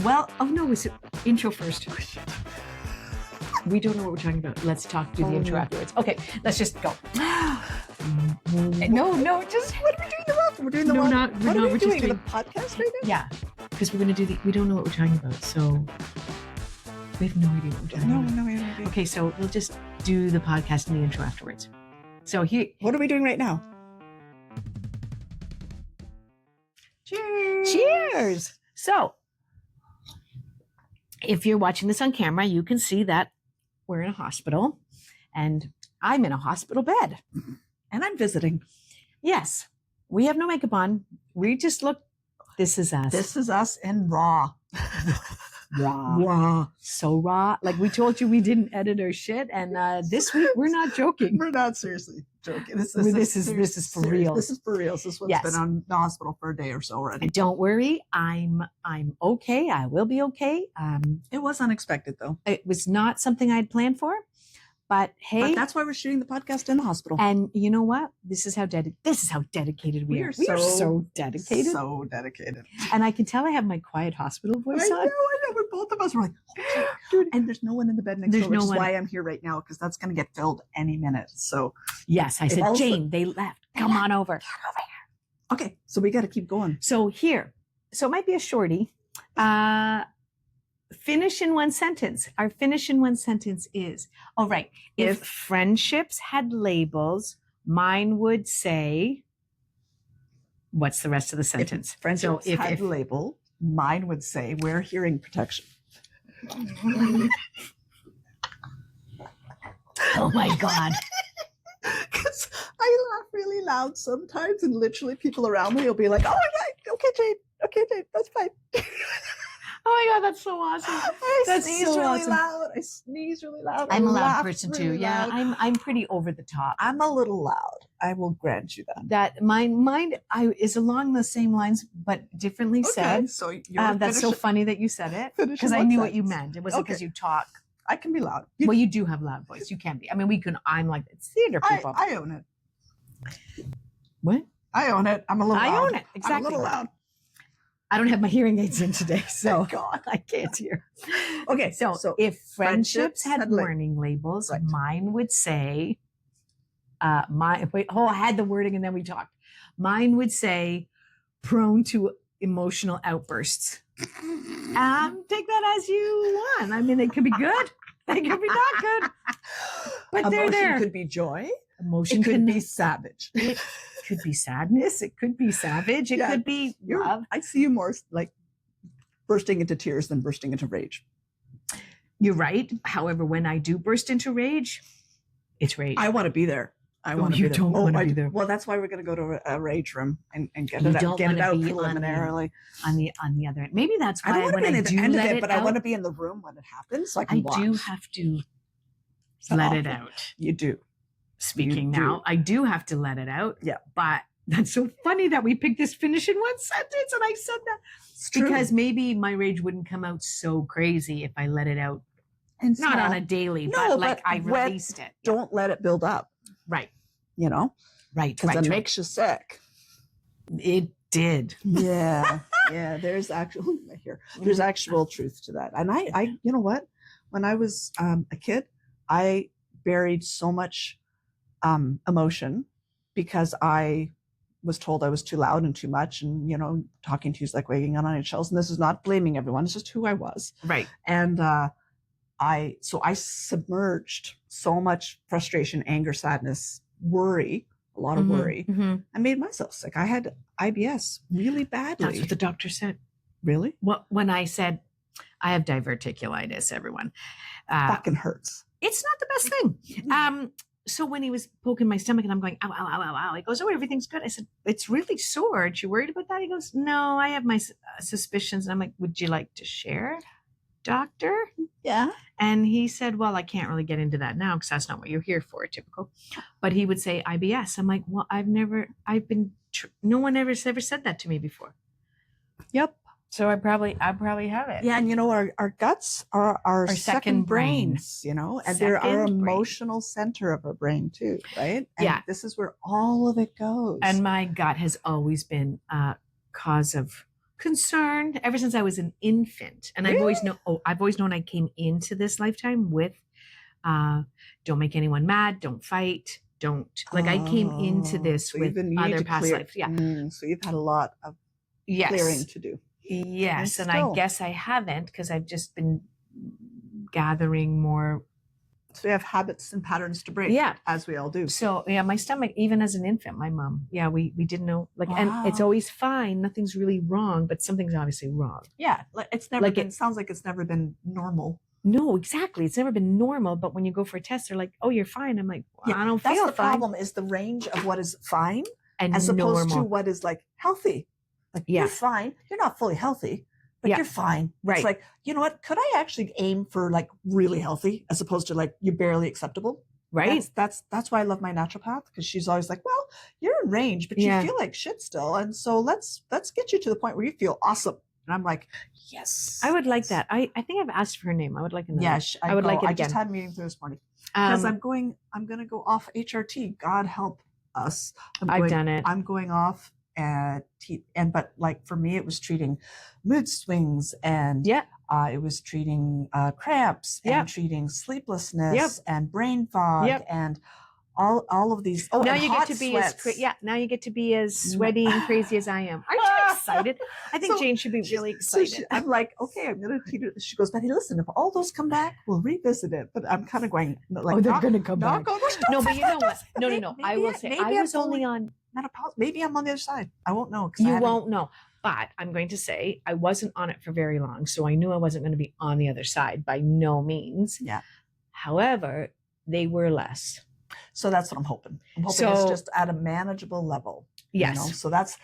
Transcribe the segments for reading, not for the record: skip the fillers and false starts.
Well, oh no, it's intro first. We don't know what we're talking about. Let's do the intro afterwards. Okay, let's just go. No, just what are we doing? The welcome. We're doing the welcome. What are we doing? The podcast right now? Yeah, because we're going to do we don't know what we're talking about, so we have no idea what we're talking about. No idea. Okay, so we'll just do the podcast and the intro afterwards. So here. What are we doing right now? Cheers! Cheers! So, if you're watching this on camera, you can see that we're in a hospital and I'm in a hospital bed. And I'm visiting. Yes. We have no makeup on. We just look, this is us. This is us in raw. Raw. So raw. Like we told you we didn't edit our shit. And this week, we're not joking. We're not seriously joking. This is for real. This is for real. This is what's been on the hospital for a day or so already. Don't worry. I'm okay. I will be okay. It was unexpected though. It was not something I'd planned for. But hey, but that's why we're shooting the podcast in the hospital. And you know what? This is how dedicated we are. We are so dedicated. So dedicated. And I can tell I have my quiet hospital voice on. I know. But both of us were like, oh, dude. And there's no one in the bed next door, which is why I'm here right now, because that's going to get filled any minute. So yes, I said, Jane, they left. Come on over. Get over here. Okay, so we got to keep going. So here, so it might be a shorty. Finish in one sentence. Our finish in one sentence is, all right, if friendships had labels, mine would say, what's the rest of the sentence? If friendships had label, mine would say, wear hearing protection. Oh my God. Because I laugh really loud sometimes, and literally people around me will be like, oh my God, okay, Jane, that's fine. Oh my God, that's so awesome. I sneeze really loud. I'm a loud person too. Yeah, I'm pretty over the top. I'm a little loud. I will grant you that. That mine is along the same lines, but differently said. So that's so funny that you said it, because I knew what you meant. It wasn't because you talk. I can be loud. Well, you do have a loud voice. You can be. I mean, I'm like, it's theater people. I own it. What? I own it. I'm a little loud. I own it. Exactly. I'm a little loud. I don't have my hearing aids in today, so God. I can't hear. Okay, so if friendships had warning labels, right, mine would say, I had the wording and then we talked. Mine would say, prone to emotional outbursts. Take that as you want. I mean, they could be good. They could be not good. But they're there. Emotion could be joy. Emotion could be savage. It could be sadness. It could be savage. It could be love. I see you more like bursting into tears than bursting into rage. You're right. However, when I do burst into rage, it's rage. I want to be there. I want to be there. Don't want to be there. Well, that's why we're going to go to a rage room and get it out preliminarily. On the other end. Maybe that's why I don't want to be at the end of it, but out, I want to be in the room when it happens so I can watch. I do have to let it out. You do. Speaking now, I do have to let it out. Yeah. But that's so funny that we picked this finish in one sentence and I said that. It's because maybe my rage wouldn't come out so crazy if I let it out. And not on a daily, but like I released it. Don't let it build up. Right. You know? Right. Because it makes you sick. It did. Yeah. Yeah. There's actual truth to that. And I you know what? When I was a kid, I buried so much emotion because I was told I was too loud and too much, and talking to you is like wagging on eggshells. And this is not blaming everyone; it's just who I was. Right. And I submerged so much frustration, anger, sadness, worry, a lot of worry. Mm-hmm. I made myself sick. I had IBS really badly. That's what the doctor said. Really? Well, when I said I have diverticulitis, everyone, fucking hurts. It's not the best thing. So when he was poking my stomach and I'm going, ow, ow, ow, ow, ow, he goes, oh, everything's good. I said, it's really sore. Aren't you worried about that? He goes, no, I have my suspicions. And I'm like, would you like to share, doctor? Yeah. And he said, well, I can't really get into that now because that's not what you're here for, typical. But he would say IBS. I'm like, well, no one ever said that to me before. Yep. So I probably have it. Yeah, and our guts are our second brains, and they're our emotional center of our brain too, right? And yeah. This is where all of it goes. And my gut has always been a cause of concerned ever since I was an infant. And Really? I've always known I came into this lifetime with don't make anyone mad, don't fight, don't like I came into this so with you need other to past clear. lives. Yeah. So you've had a lot of Yes. clearing to do. Yes. And I still. guess I haven't because I've just been gathering more. So you have habits and patterns to break. Yeah. As we all do. So yeah, my stomach, even as an infant, my mom, yeah, we didn't know like, and it's always fine. Nothing's really wrong, but something's obviously wrong. Yeah. It's never been, sounds like it's never been normal. No, exactly. It's never been normal. But when you go for a test, they're like, oh, you're fine. I'm like, well, I don't feel fine. That's the problem is the range of what is fine and as opposed normal. to what is like healthy. Like you're fine. You're not fully healthy, but you're fine. Right. It's like, you know what? Could I actually aim for like really healthy as opposed to like you're barely acceptable? Right. That's why I love my naturopath because she's always like, well, you're in range, but you feel like shit still. And so let's get you to the point where you feel awesome. And I'm like, yes. I would like that. I think I've asked for her name. I would like another. Yeah, I would like it again. I just had a meeting this morning because I'm going to go off HRT. God help us. I've done it. I'm going off but like for me, it was treating mood swings and it was treating cramps and treating sleeplessness and brain fog and all of these. Now you get to be now you get to be as sweaty and crazy as I am. Aren't you excited? I think Jane should be really excited. So I'm like, okay, I'm gonna keep it. She goes, Betty, listen, if all those come back, we'll revisit it. But I'm kind of going like, they're gonna come back. No, but you know what? No. I will say I was only on menopause. Maybe I'm on the other side. I won't know. You won't know. But I'm going to say I wasn't on it for very long, so I knew I wasn't going to be on the other side by no means. Yeah. However, they were less. So that's what I'm hoping. I'm hoping it's just at a manageable level. Yes. You know? So that's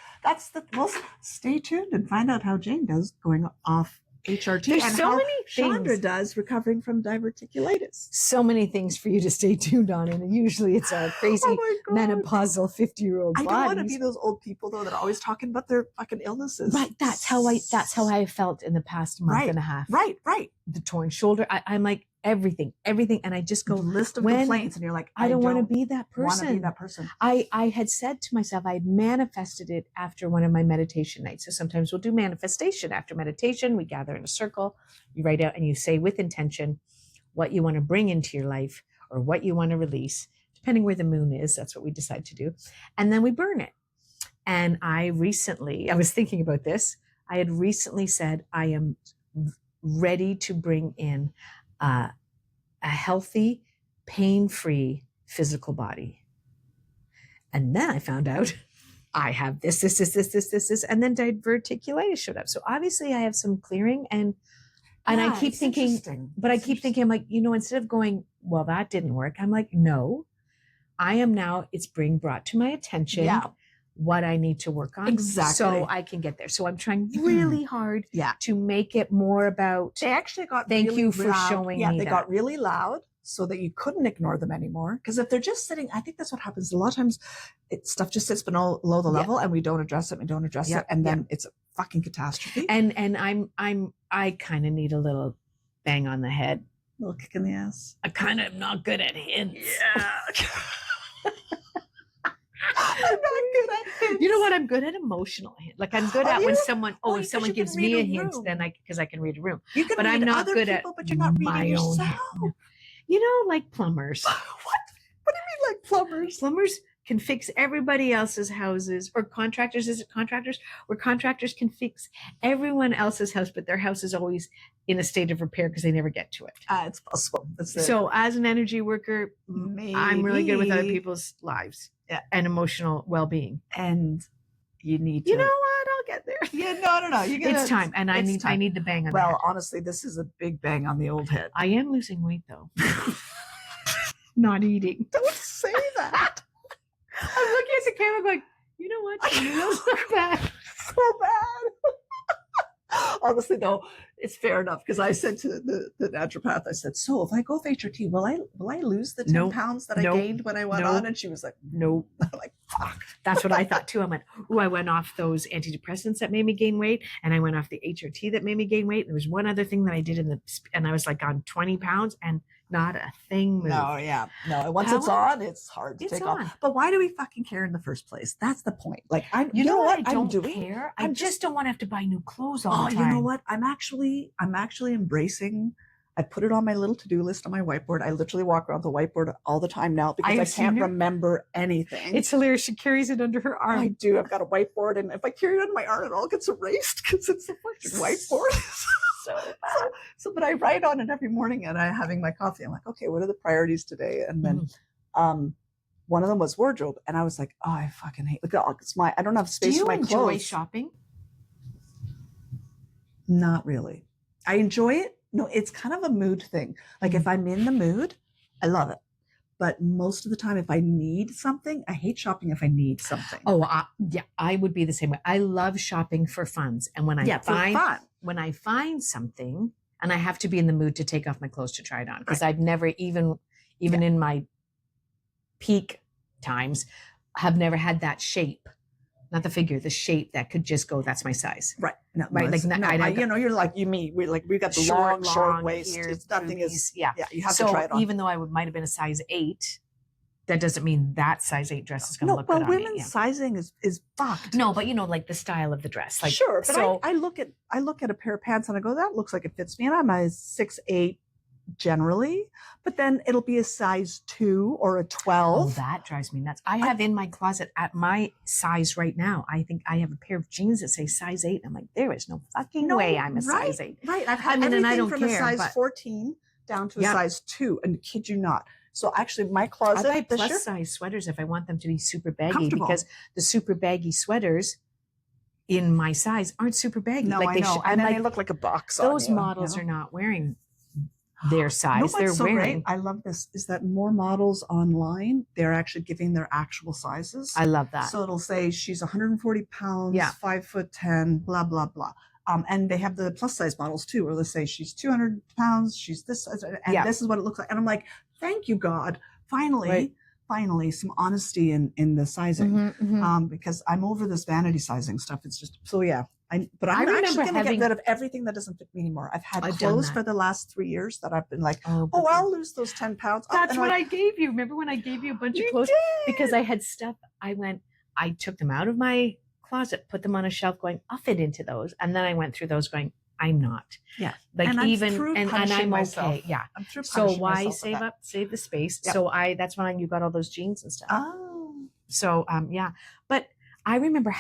stay tuned and find out how Jane does going off HRT. There's and so how many Chandra things. does recovering from diverticulitis. So many things for you to stay tuned on, and usually it's our crazy menopausal 50-year-old bodies. I don't want to be those old people though that are always talking about their fucking illnesses. Right. That's how I felt in the past month and a half. Right. The torn shoulder. I'm like everything, and I just go the list of complaints, and you're like, I don't want to be that person. Want to be that person. I had said to myself, I had manifested it after one of my meditation nights. So sometimes we'll do manifestation after meditation. We gather in a circle, you write out, and you say with intention what you want to bring into your life or what you want to release, depending where the moon is. That's what we decide to do, and then we burn it. And I was thinking about this. I had recently said I am ready to bring in a healthy, pain-free physical body. And then I found out I have this, and then diverticulitis showed up. So obviously I have some clearing and I keep thinking, but I keep thinking, I'm like, instead of going, well, that didn't work. I'm like, no, I am now, it's being brought to my attention. Yeah. What I need to work on. Exactly. So I can get there. So I'm trying really hard to make it more about. They actually got thank really you for loud. showing me. Yeah, they that. got really loud so that you couldn't ignore them anymore. Because if they're just sitting, I think that's what happens. A lot of times stuff just sits below the level and we don't address it. And then it's a fucking catastrophe. And I kind of need a little bang on the head. A little kick in the ass. I kind of am not good at hints. Yeah. I'm not good at hints. You know what? I'm good at emotional hints. Like I'm good at when someone, if someone gives me a hint, then because I can read a room. You can but read I'm not other good people, at but you're not reading yourself. Like plumbers. What do you mean like plumbers? Plumbers can fix everybody else's houses, or contractors. Is it contractors? Where contractors can fix everyone else's house, but their house is always in a state of repair because they never get to it. It's possible. So as an energy worker, I'm really good with other people's lives and emotional well-being. And you need to. You know what? I'll get there. Yeah, no. It's time, and I need the bang on. Well, honestly, this is a big bang on the old head. I am losing weight though. Not eating. Don't say that. I'm looking at the camera going, you know what? You know so bad. So bad. Honestly, though, it's fair enough because I said to the naturopath, I said, so if I go with HRT, will I lose the 10 pounds that I gained when I went on? And she was like, no. I'm like, fuck. That's what I thought too. I went, I went off those antidepressants that made me gain weight. And I went off the HRT that made me gain weight. There was one other thing that I did and I was like on 20 pounds and Not a thing moved. No, yeah. No, and once it's on, it's hard to take off. But why do we fucking care in the first place? That's the point. Like, you know what? I don't care. I just don't want to have to buy new clothes all the time. You know what? I'm actually embracing. I put it on my little to-do list on my whiteboard. I literally walk around the whiteboard all the time now because I can't remember anything. It's hilarious. She carries it under her arm. I do. I've got a whiteboard, and if I carry it on my arm, it all gets erased because it's a fucking whiteboard. But I write on it every morning, and I'm having my coffee. I'm like, okay, what are the priorities today? And then, one of them was wardrobe, and I was like, oh, I fucking hate. Look, I don't have space for my clothes. Do you enjoy shopping? Not really. I enjoy it. No, it's kind of a mood thing. Like if I'm in the mood, I love it. But most of the time, if I need something, I hate shopping if I need something. Oh, yeah, I would be the same way. I love shopping for funds. And when I find something, and I have to be in the mood to take off my clothes to try it on, because I've never even in my peak times, have never had that shape. Not the figure, the shape that could just go, that's my size. Right. No, right. You're like me. We got the short waist. It's nothing is. Yeah. You have to try it on. Even though I might have been a size 8, that doesn't mean that size 8 dress is going to look good on me. Well, women's sizing is fucked. No, but like the style of the dress. Like, sure. But I look at a pair of pants and I go, that looks like it fits me. And I'm a 6'8" generally, but then it'll be a size 2 or a 12. Oh, that drives me nuts. I have in my closet at my size right now, I think I have a pair of jeans that say size 8. I'm like, there is no fucking way I'm a size 8. Right. I've had everything from a size 14 down to a size 2, and kid you not. So actually my closet, I buy plus size sweaters if I want them to be super baggy, because the super baggy sweaters in my size aren't super baggy. No, I know. And then they look like a box on you. Those models are not wearing their size. They're so wearing. Great. I love this. Is that more models online? They're actually giving their actual sizes. I love that. So it'll say she's 140 pounds, 5'10", blah blah blah. And they have the plus size models too, where they say she's 200 pounds, she's this, and this is what it looks like. And I'm like, thank you, God. Finally, some honesty in the sizing, because I'm over this vanity sizing stuff. It's just so I'm actually going to get rid of everything that doesn't fit me anymore. I've had clothes for the last 3 years that I've been like, I'll lose those 10 pounds. That's what I gave you. Remember when I gave you a bunch of clothes? Because I had stuff. I took them out of my closet, put them on a shelf going, I'll fit into those. And then I went through those going, I'm not. Yeah. Like and I'm myself. Okay. Yeah. I'm through so why save the space? Yep. So that's when you got all those jeans and stuff. Oh. So but I remember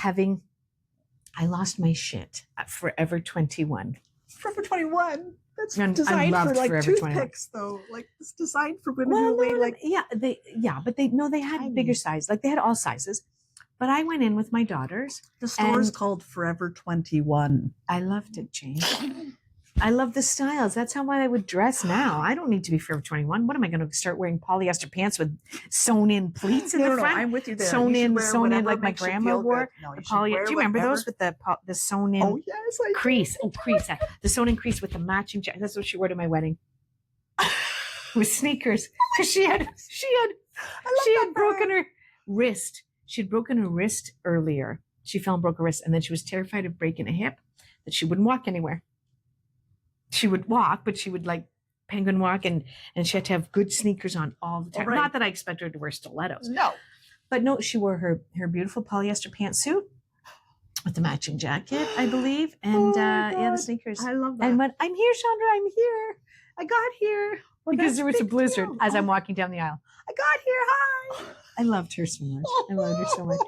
I lost my shit at Forever 21. Forever 21. That's designed for like Forever toothpicks, 21. Though. Like it's designed for women who weigh like. But they had bigger size. Like they had all sizes. But I went in with my daughters. The store is called Forever 21. I loved it, Jane. I love the styles. That's how I would dress now. I don't need to be Forever 21. What am I going to start wearing polyester pants with sewn in pleats in the front? I'm with you there. Sewn in like my grandma wore. Do you remember those with the sewn in crease? Oh, crease. The sewn in crease with the matching jacket. That's what she wore to my wedding. With sneakers. Because she had broken her wrist. She'd broken her wrist earlier. She fell and broke her wrist, and then she was terrified of breaking a hip, that she wouldn't walk anywhere. She would walk, but she would like penguin walk, and she had to have good sneakers on all the time. Right. Not that I expect her to wear stilettos. No. But no, she wore her beautiful polyester pantsuit with the matching jacket, I believe, and the sneakers. I love that. And when I'm here, Chandra, I'm here. I got here. Because there was a blizzard as I'm walking down the aisle. I got here. Hi. I loved her so much. I loved her so much.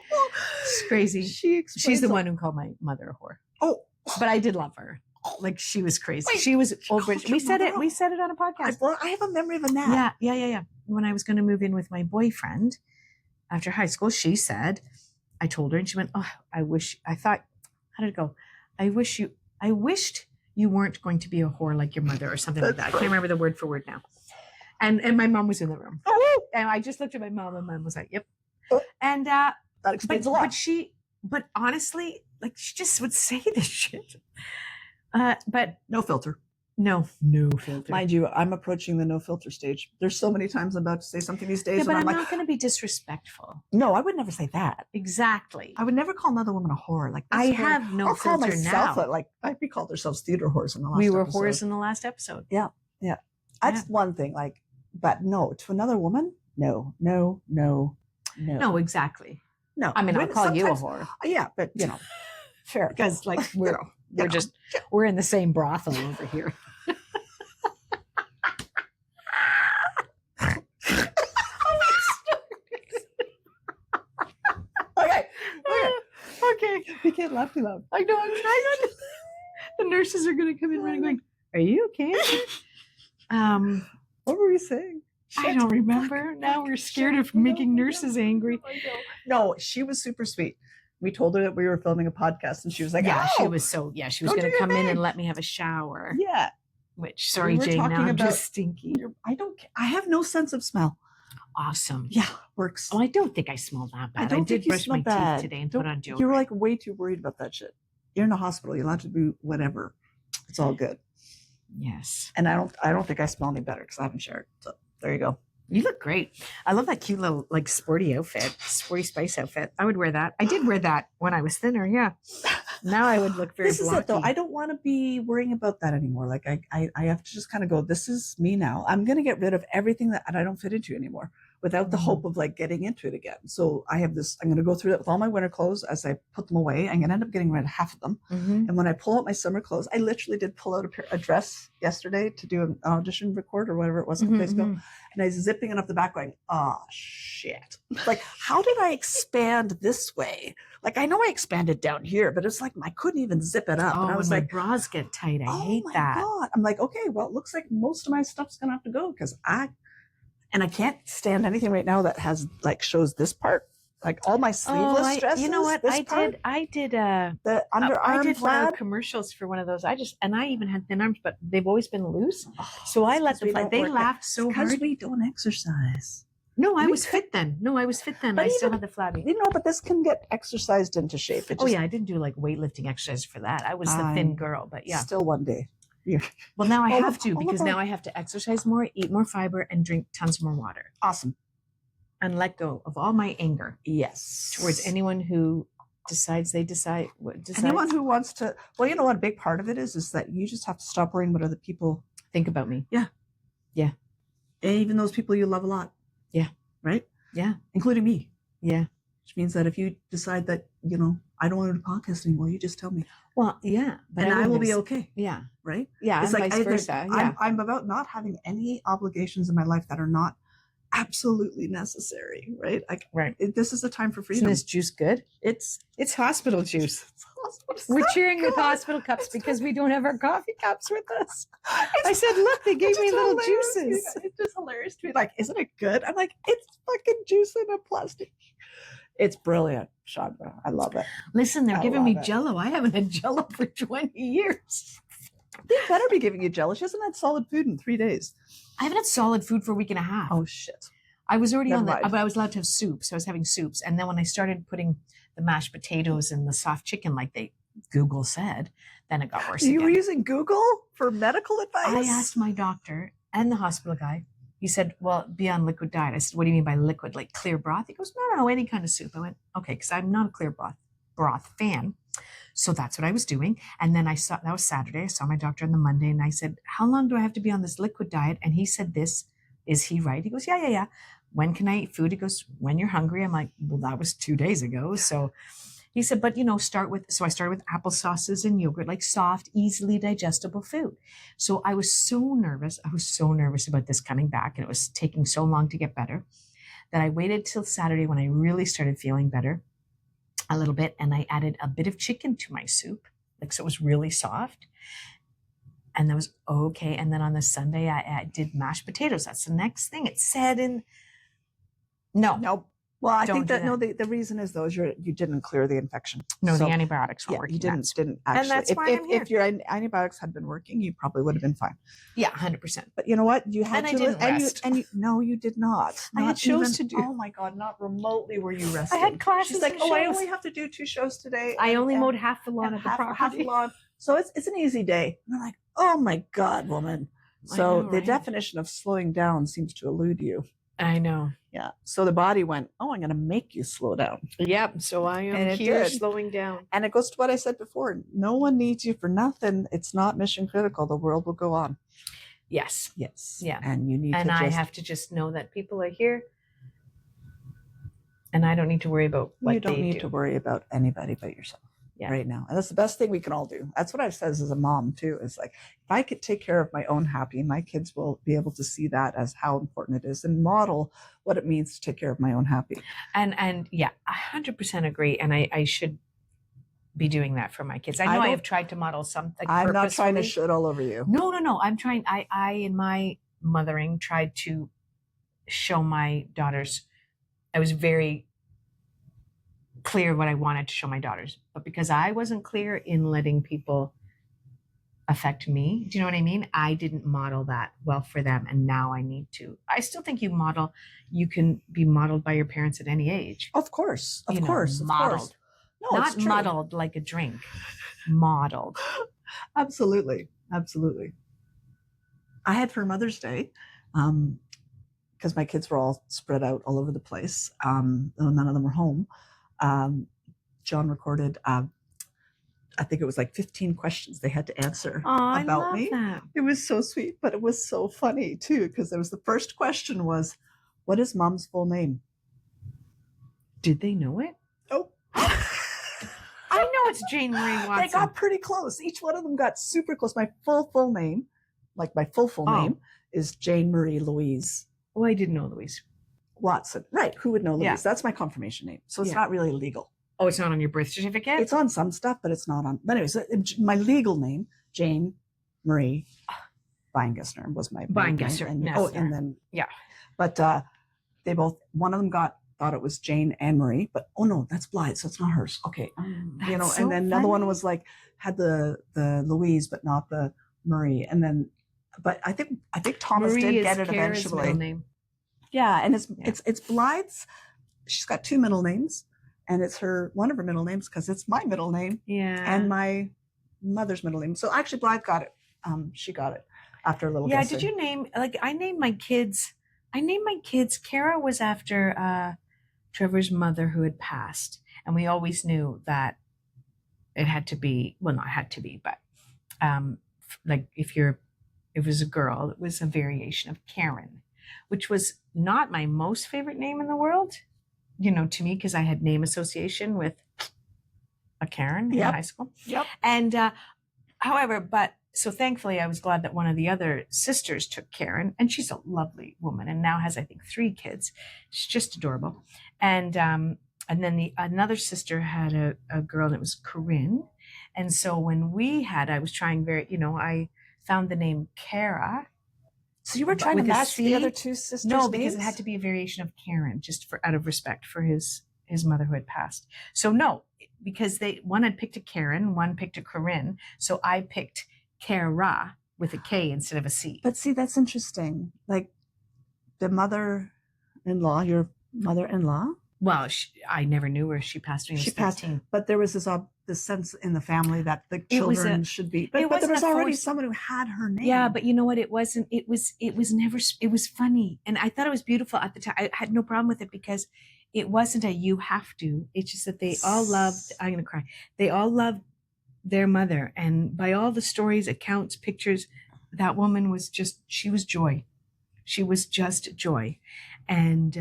She's crazy. She's the one who called my mother a whore. Oh, but I did love her. Like she was crazy. Wait, she was over. We said it on a podcast. I have a memory of a nap. Yeah. When I was going to move in with my boyfriend after high school, she said, I told her, and she went, "Oh, I thought, how did it go? I wished you weren't going to be a whore like your mother," or something like that. I can't remember the word for word now. And my mom was in the room. Oh. And I just looked at my mom, and mom was like, "Yep." And that explains a lot. But honestly, like she just would say this shit. But no filter. No filter. Mind you, I'm approaching the no filter stage. There's so many times I'm about to say something these days. Yeah, but I'm not going to be disrespectful. No, I would never say that. Exactly. I would never call another woman a whore. Like I have no filter call myself now. Like we called ourselves theater whores in the last episode. We were whores in the last episode. Yeah. That's one thing. Like but no, to another woman, no. No, exactly. No. I mean, I'll call you a Sometimes- whore Yeah, but fair. because like we're in the same brothel over here. Okay. We can't laugh too loud. I know. I'm trying not to. The nurses are going to come in running, going, "Are you okay?" What were we saying? I don't remember. Now we're scared of making nurses angry. No, she was super sweet. We told her that we were filming a podcast, and she was like, Yeah, "Oh." she was Go going do to your come in thing. and let me have a shower. Yeah. Which, sorry, were Jane, now talking I'm about- just stinky. I have no sense of smell. Awesome. Yeah, works. Oh, I don't think I smell that bad. I don't did think you brush smell my bad. teeth today and Don't- put on deodorant. You're like way too worried about that shit. You're in a hospital. You're allowed to do whatever. It's all good. Yes. And I don't think I smell any better because I haven't showered. So there you go. You look great. I love that cute little like sporty outfit, sporty spice outfit. I would wear that. I did wear that when I was thinner. Yeah. Now I would look very This is it though. blocky. I don't want to be worrying about that anymore. Like I have to just kind of go, this is me now. I'm going to get rid of everything that I don't fit into anymore without the hope of like getting into it again. So I have this, I'm going to go through that with all my winter clothes as I put them away. I'm going to end up getting rid of half of them. Mhm. And when I pull out my summer clothes, I literally did pull out a dress yesterday to do an audition record or whatever it was a couple days ago. Mhm. And I was zipping it up the back going, oh shit. Like, how did I expand this way? Like, I know I expanded down here, but it's like I couldn't even zip it up. Oh, and I was my like, bras get tight. I oh hate my that. God. I'm like, okay, well, it looks like most of my stuff's going to have to go because I can't stand anything right now that has like shows this part. Like all my sleeveless dresses. You know what? this I part, did the underarm I did one of plaid. the commercials for one of those. I even had thin arms, but they've always been loose. Oh, So I let because we them fly. don't They work out. laughed so Because hard. we don't exercise. No, I we was fit then. No, I was fit then. But I still even- had the flabby. You know, but this can get exercised into shape. It Oh just, yeah, I didn't do like weightlifting exercise for that. I was the thin I'm girl, but yeah. Still one day. Well, now I all have of- to all of because our- now I have to exercise more, eat more fiber, and drink tons more water, Awesome. and let go of all my anger Yes. towards anyone who decides. Anyone who wants to, well, you know what a big part of it is that you just have to stop worrying what other people, think about me. and even those people you love a lot. Yeah. Right? Yeah. Including me. Yeah. Which means that if you decide that, I don't want to do podcast anymore, you just tell me. Well, yeah, but And I will be wouldn't- okay. Yeah, Right? yeah, It's and like vice there's- versa. Yeah. I'm about not having any obligations in my life that are not absolutely necessary. Right? Like Right. this is a time for Isn't freedom. this juice good? It's Hospital juice. it's We're so cheering with good. hospital cups It's because we don't have our coffee cups with us. I It's- said, look, they gave It's me just little hilarious to me. juices. It's just hilarious to me. Like, isn't it good? I'm like, it's fucking juice in a plastic. It's brilliant, Chandra. I love it. Listen, they're I giving me love it. Jello. I haven't had Jello for 20 years. They better be giving you Jello. She hasn't had solid food in 3 days. I haven't had solid food for a week and a half. Oh shit. I was already Never on the, mind. but I was allowed to have soups. I was having soups. And then when I started putting the mashed potatoes and the soft chicken, like Google said, then it got worse You were again. using Google for medical advice? I asked my doctor and the hospital guy. He said, well, be on liquid diet. I said, what do you mean by liquid? Like clear broth? He goes, no, any kind of soup. I went, okay, because I'm not a clear broth fan. So that's what I was doing. And then that was Saturday. I saw my doctor on the Monday and I said, how long do I have to be on this liquid diet? And he said this, is he right? He goes, yeah. When can I eat food? He goes, when you're hungry. I'm like, well, that was 2 days ago. So he said, but so I started with applesauces and yogurt, like soft, easily digestible food. So I was so nervous. I was so nervous about this coming back and it was taking so long to get better that I waited till Saturday when I really started feeling better a little bit. And I added a bit of chicken to my soup, so it was really soft. And that was okay. And then on the Sunday, I did mashed potatoes. That's the next thing. It said no. Nope. Well, I Don't think do that no, the reason is though is you didn't clear the infection. No, So, the antibiotics weren't yeah, working. you didn't actually. And that's why I'm here. If your antibiotics had been working, you probably would have been fine. Yeah, 100%. But you know what? You had And I to didn't rest. No, you did not. I had Not shows to do. Oh my God, not remotely were you resting. I had classes She's like, and oh, I shows. only have to do 2 shows today. I only and- mowed half the lawn and of the half property. the lawn. So it's an easy day. And I'm like, oh my God, woman. I So know, the right? definition of slowing down seems to elude you. I know. Yeah. So the body went, oh, I'm going to make you slow down. Yep. So I am And it here did. slowing down. And it goes to what I said before. No one needs you for nothing. It's not mission critical. The world will go on. Yes. Yes. Yeah. And you need And to I just, have to just know that people are here, and I don't need to worry about what you don't they need do. to worry about anybody but yourself. Yeah. Right now. And that's the best thing we can all do. That's what I've said as a mom too, is like, if I could take care of my own happy, my kids will be able to see that as how important it is and model what it means to take care of my own happy. And yeah, 100% agree. And I should be doing that for my kids. I know I have tried to model something. I'm not trying to purposefully. shit all over you. No. I'm trying. I in my mothering tried to show my daughters. I was very clear what I wanted to show my daughters, but because I wasn't clear in letting people affect me, do you know what I mean? I didn't model that well for them, and now I need to. I still think you can be modeled by your parents at any age. Of course. Of You know, course. modeled. No, Not it's true. muddled like a drink. Modeled. Absolutely. Absolutely. I had for Mother's Day, because my kids were all spread out all over the place. None of them were home. John recorded, I think it was like 15 questions they had to answer about me. That. It was so sweet, but it was so funny too, because there was the first question was, what is mom's full name? Did they know it? Oh. I know it's Jane Marie Watson. They got pretty close. Each one of them got super close. My full name, like my full name, is Jane Marie Louise. Oh, I didn't know Louise. Watson. Right. Who would know Louise? Yeah. That's my confirmation name. So it's not really legal. Oh, it's not on your birth certificate? It's on some stuff, but it's not on. But anyways, my legal name, Jane Marie Weingessner, was my Weingessner. And then yeah. But they both. One of them thought it was Jane Anne Marie, but oh no, that's Blythe, so it's not hers. Okay, you know. So and then another one funny. was like had the Louise, but not the Marie. And then, but I think Thomas Marie did is get it Kara's eventually. middle name. Yeah, and it's Blythe's. She's got two middle names, and it's one of her middle names because it's my middle name. Yeah. And my mother's middle name. So actually, Blythe got it. She got it after a little. Yeah. guessing. Did you name I named my kids? Kara was after Trevor's mother who had passed, and we always knew that it had to be. Well, not had to be, but like if it was a girl, it was a variation of Karen, which was not my most favorite name in the world, you know, to me, because I had name association with a Karen in high school. Yep. And so thankfully I was glad that one of the other sisters took Karen, and she's a lovely woman and now has, I think, 3 kids. She's just adorable. And then another sister had a girl that was Corinne. And so when I was trying I found the name Kara. So you were trying to match the other 2 sisters' No, because names? it had to be a variation of Karen, just out of respect for his mother who had passed. So no, because one had picked a Karen, one picked a Corinne. So I picked Kara with a K instead of a C. But see, that's interesting. Like the mother-in-law, your mother-in-law? Well, I never knew her. She passed when she was 13. But there was this sense in the family that the children should be. But there was already someone who had her name. Yeah, but you know what? It wasn't. It was never. It was funny, and I thought it was beautiful at the time. I had no problem with it because it wasn't a you have to. It's just that they all loved. I'm gonna cry. They all loved their mother, and by all the stories, accounts, pictures, that woman was she was joy. She was just joy, and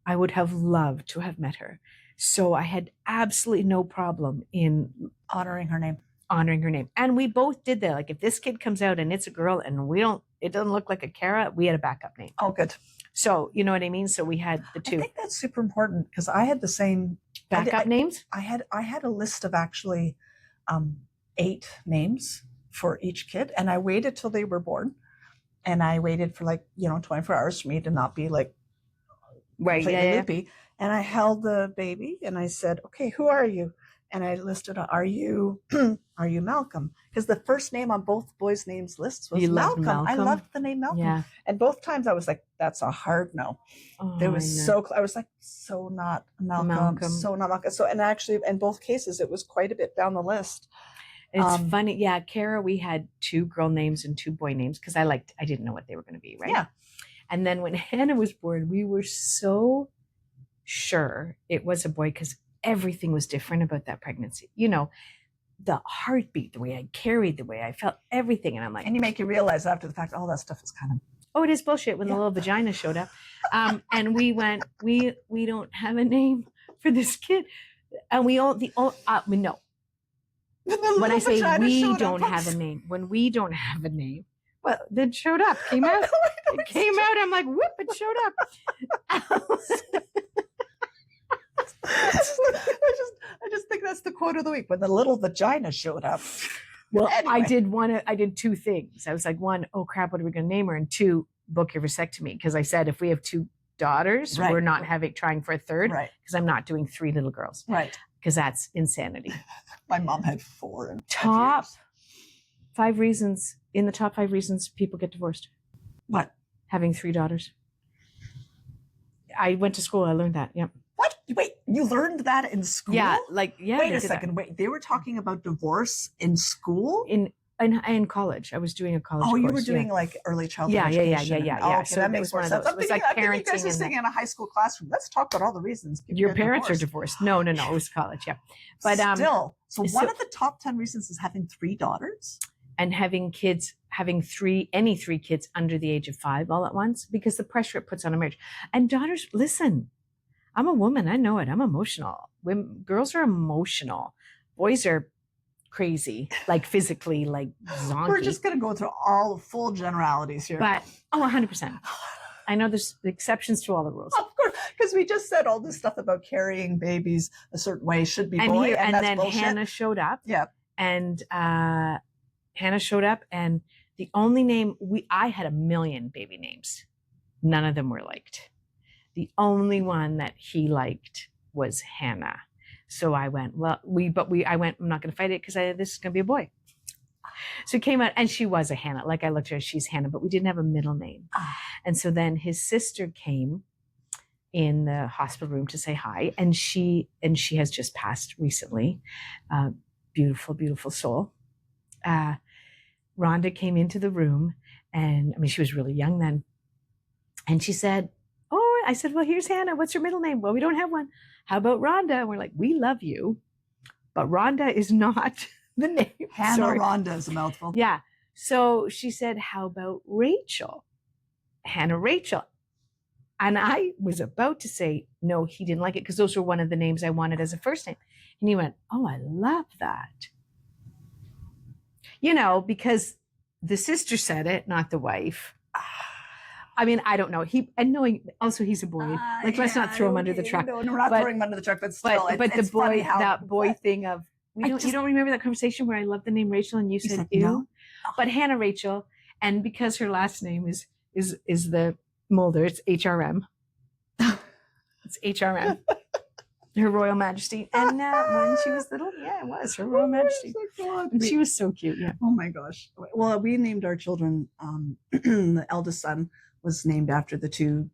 I would have loved to have met her. So I had absolutely no problem in honoring her name. And we both did that. Like if this kid comes out and it's a girl and it doesn't look like a Kara, we had a backup name. Oh, good. So you know what I mean? So we had the 2. I think that's super important because I had the same backup names. I had a list of actually 8 names for each kid, and I waited till they were born, and I waited for 24 hours for me to not be completely loopy. And I held the baby and I said, okay, who are you? And I listed, are you Malcolm? Because the first name on both boys' names lists was Malcolm. I loved the name Malcolm. Yeah. And both times I was like, that's a hard no. It was I was like, so not Malcolm. So not Malcolm. So, and actually in both cases, it was quite a bit down the list. It's funny. Yeah. Kara, we had 2 girl names and 2 boy names because I didn't know what they were going to be. Right. Yeah. And then when Hannah was born, we were so sure it was a boy because everything was different about that pregnancy. You know, the heartbeat, the way I carried, the way I felt, everything. And I'm like, And you make you realize after the fact, all that stuff is kind of, oh, it is bullshit when the little vagina showed up. And we went, we don't have a name for this kid. And we all, no. When I say we don't have a name, when we don't have a name, well, it showed up, came out. It came out. I'm like, whoop, it showed up. I just think that's the quote of the week, when the little vagina showed up. Well, anyway. I did two things. I was like, one, oh crap, what are we going to name her? And two, book your vasectomy. Because I said, if we have 2 daughters, we're not trying for a third. Right. Because I'm not doing 3 little girls. Right. Because that's insanity. My mom had 4. In top 5 reasons, in the top 5 reasons people get divorced. What? Having 3 daughters. I went to school. I learned that. Yep. What? Wait, you learned that in school? Yeah. Wait a second. Wait, they were talking about divorce in school? In college. I was doing a college course. You were doing like early childhood education. Yeah. Okay, So that makes more sense. It was like parenting. You guys are sitting in a high school classroom. Let's talk about all the reasons. Your parents are divorced. No. It was college. Yeah. But still, so one of the top 10 reasons is having 3 daughters? And having kids, any 3 kids under the age of 5 all at once, because the pressure it puts on a marriage. And daughters, listen, I'm a woman. I know it. I'm emotional. Girls are emotional. Boys are crazy, like physically, like zonky. We're just going to go through all the full generalities here. But, 100%. I know there's exceptions to all the rules. Of course, because we just said all this stuff about carrying babies a certain way should be boy, and that's then bullshit. Hannah showed up. Yeah. And Hannah showed up, and the only name I had a million baby names. None of them were liked. The only one that he liked was Hannah. So I went, I'm not going to fight it because this is going to be a boy. So it came out, and she was a Hannah. Like, I looked at her, she's Hannah, but we didn't have a middle name. And so then his sister came in the hospital room to say hi, and she has just passed recently. Beautiful, beautiful soul. Rhonda came into the room, and she was really young then. And she said, I said, well, here's Hannah. What's your middle name? Well, we don't have one. How about Rhonda? And we're like, we love you, but Rhonda is not the name. Hannah. Sorry. Rhonda is a mouthful. Yeah. So she said, how about Rachel? Hannah Rachel. And I was about to say, no, he didn't like it because those were one of the names I wanted as a first name. And he went, oh, I love that. Because the sister said it, not the wife. I don't know. Knowing also he's a boy. Let's not throw him under the truck. No, we're not throwing him under the truck, but still, but the boy, that boy but, thing of you don't remember that conversation where I love the name Rachel and you said ew? No. But Hannah Rachel, and because her last name is the Mulder, it's HRM. It's HRM. Her Royal Majesty. And when she was little, it was Her Royal Majesty. And she was so cute. Yeah. Oh my gosh. Well, we named our children. The eldest son was named after the 2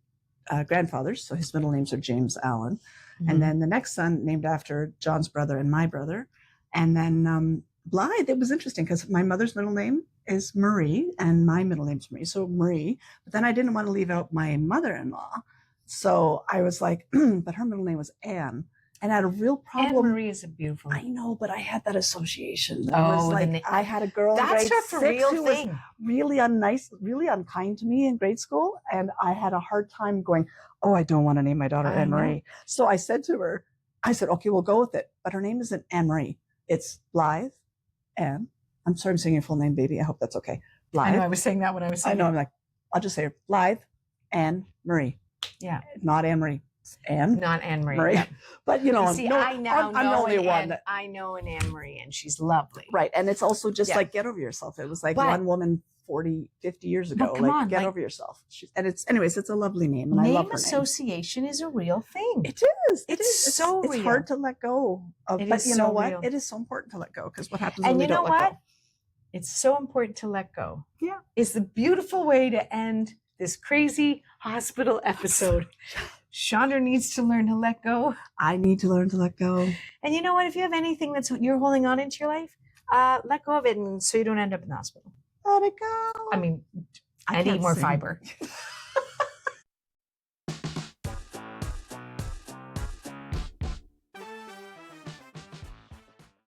grandfathers, so his middle names are James Allen. Mm-hmm. And then the next son named after John's brother and my brother. And then Blythe, it was interesting because my mother's middle name is Marie and my middle name's Marie, so Marie. But then I didn't want to leave out my mother-in-law. So I was like, but her middle name was Anne. And I had a real problem. Anne Marie is a beautiful. I know, but I had that association. I had a girl that's in grade a real 6 who thing. was really unnice, really unkind to me in grade school. And I had a hard time going, oh, I don't want to name my daughter Anne Marie. So I said to her, okay, we'll go with it. But her name isn't Anne Marie. It's Blythe Anne. I'm sorry, I'm saying your full name, baby. I hope that's okay. Blythe. I know, I was saying that when I was saying I know, I'm like, I'll just say her. Blythe Anne Marie. Yeah. Not Anne Marie. Anne. Not Anne Marie. Yeah. But I now I'm the only one. I know an Anne Marie, and she's lovely. Right. And it's also just like, get over yourself. It was like one woman 40, 50 years ago. Get over yourself. Anyways, it's a lovely name. And I love her name. Name association is a real thing. It is. It's so real. It's hard to let go of. But you know what? Real. It is so important to let go because what happens when we don't let go? It's so important to let go. Yeah. It's the beautiful way to end this crazy hospital episode. Chandra needs to learn to let go. I need to learn to let go. And you know what? If you have anything that's you're holding on into your life, let go of it, and so you don't end up in the hospital. Let it go. I need more fiber.